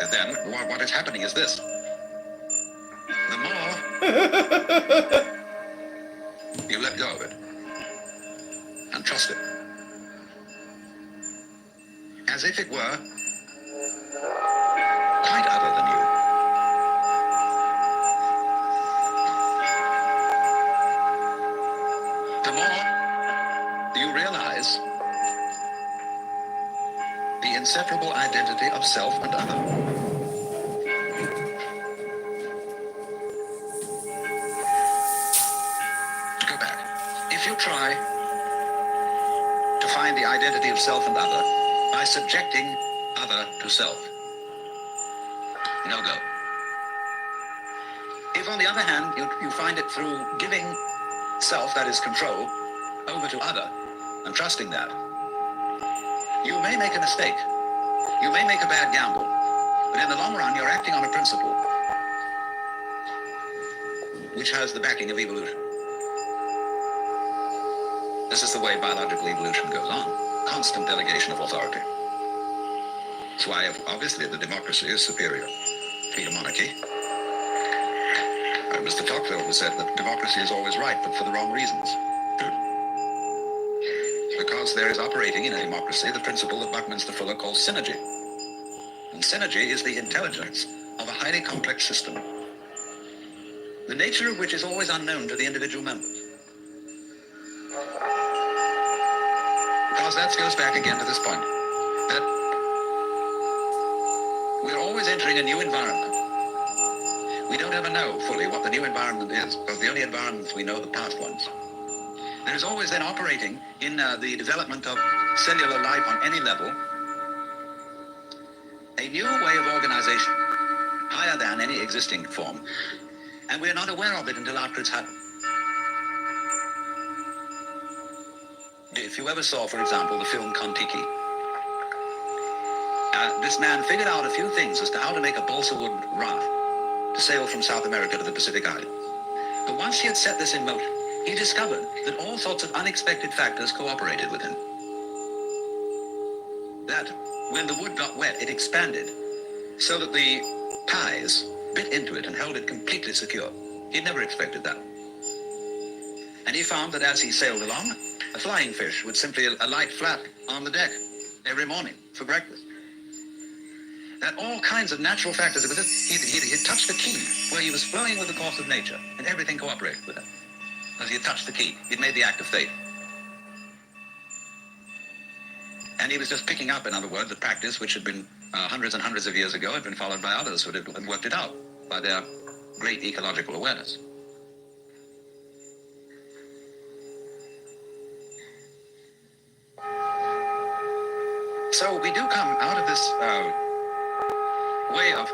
But then what is happening is this. The more you let go of it and trust it, as if it were quite other than you, the more you realize the inseparable identity of self and other. To go back, if you try to find the identity of self and other by subjecting other to self, no go. If, on the other hand, you find it through giving self, that is control, over to other and trusting that, you may make a mistake. You may make a bad gamble. But in the long run, you're acting on a principle which has the backing of evolution. This is the way biological evolution goes on. Constant delegation of authority. That's why, obviously, the democracy is superior to the monarchy. Mr. Tocqueville has said that democracy is always right, but for the wrong reasons. Because there is operating in a democracy the principle that Buckminster Fuller calls synergy. And synergy is the intelligence of a highly complex system, the nature of which is always unknown to the individual members. Because that goes back again to this point, that we're always entering a new environment. We don't ever know fully what the new environment is, because the only environments we know are the past ones. There is always then operating in the development of cellular life on any level, a new way of organization, higher than any existing form, and we're not aware of it until after it's happened. If you ever saw, for example, the film Kon-Tiki, this man figured out a few things as to how to make a balsa wood raft to sail from South America to the Pacific Islands. But once he had set this in motion, he discovered that all sorts of unexpected factors cooperated with him. That when the wood got wet, it expanded so that the ties bit into it and held it completely secure. He'd never expected that. And he found that as he sailed along, a flying fish would simply alight flat on the deck every morning for breakfast. That all kinds of natural factors, he touched the key where he was flowing with the course of nature, and everything cooperated with him. As he had touched the key, he'd made the act of faith. And he was just picking up, in other words, the practice which had been hundreds and hundreds of years ago had been followed by others who had worked it out by their great ecological awareness. So we do come out of this way of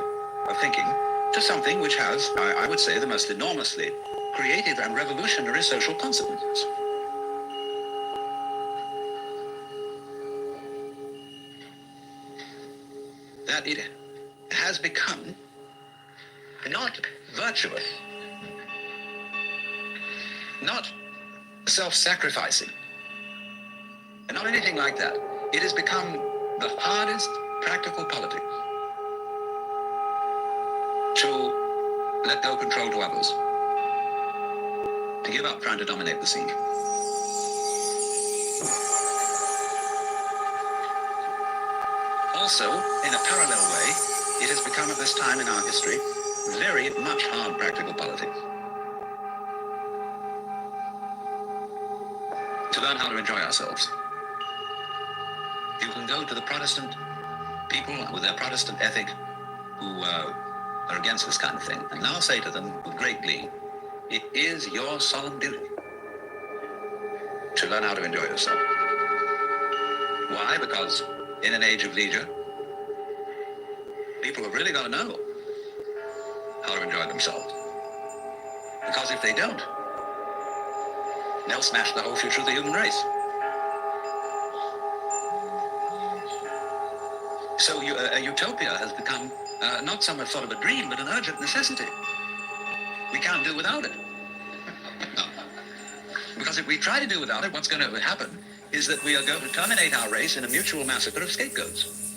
thinking to something which has, I would say, the most enormously creative and revolutionary social consequences. That it has become not virtuous, not self-sacrificing, and not anything like that. It has become the hardest practical politics to let go control to others, to give up trying to dominate the scene. Also, in a parallel way, it has become at this time in our history very much hard practical politics. To learn how to enjoy ourselves. You can go to the Protestant people with their Protestant ethic who are against this kind of thing, and now say to them with great glee, it is your solemn duty to learn how to enjoy yourself. Why? Because in an age of leisure, people have really got to know how to enjoy themselves. Because if they don't, they'll smash the whole future of the human race. So a utopia has become not some sort of a dream, but an urgent necessity. We can't do without it. Because if we try to do without it, what's going to happen is that we are going to terminate our race in a mutual massacre of scapegoats.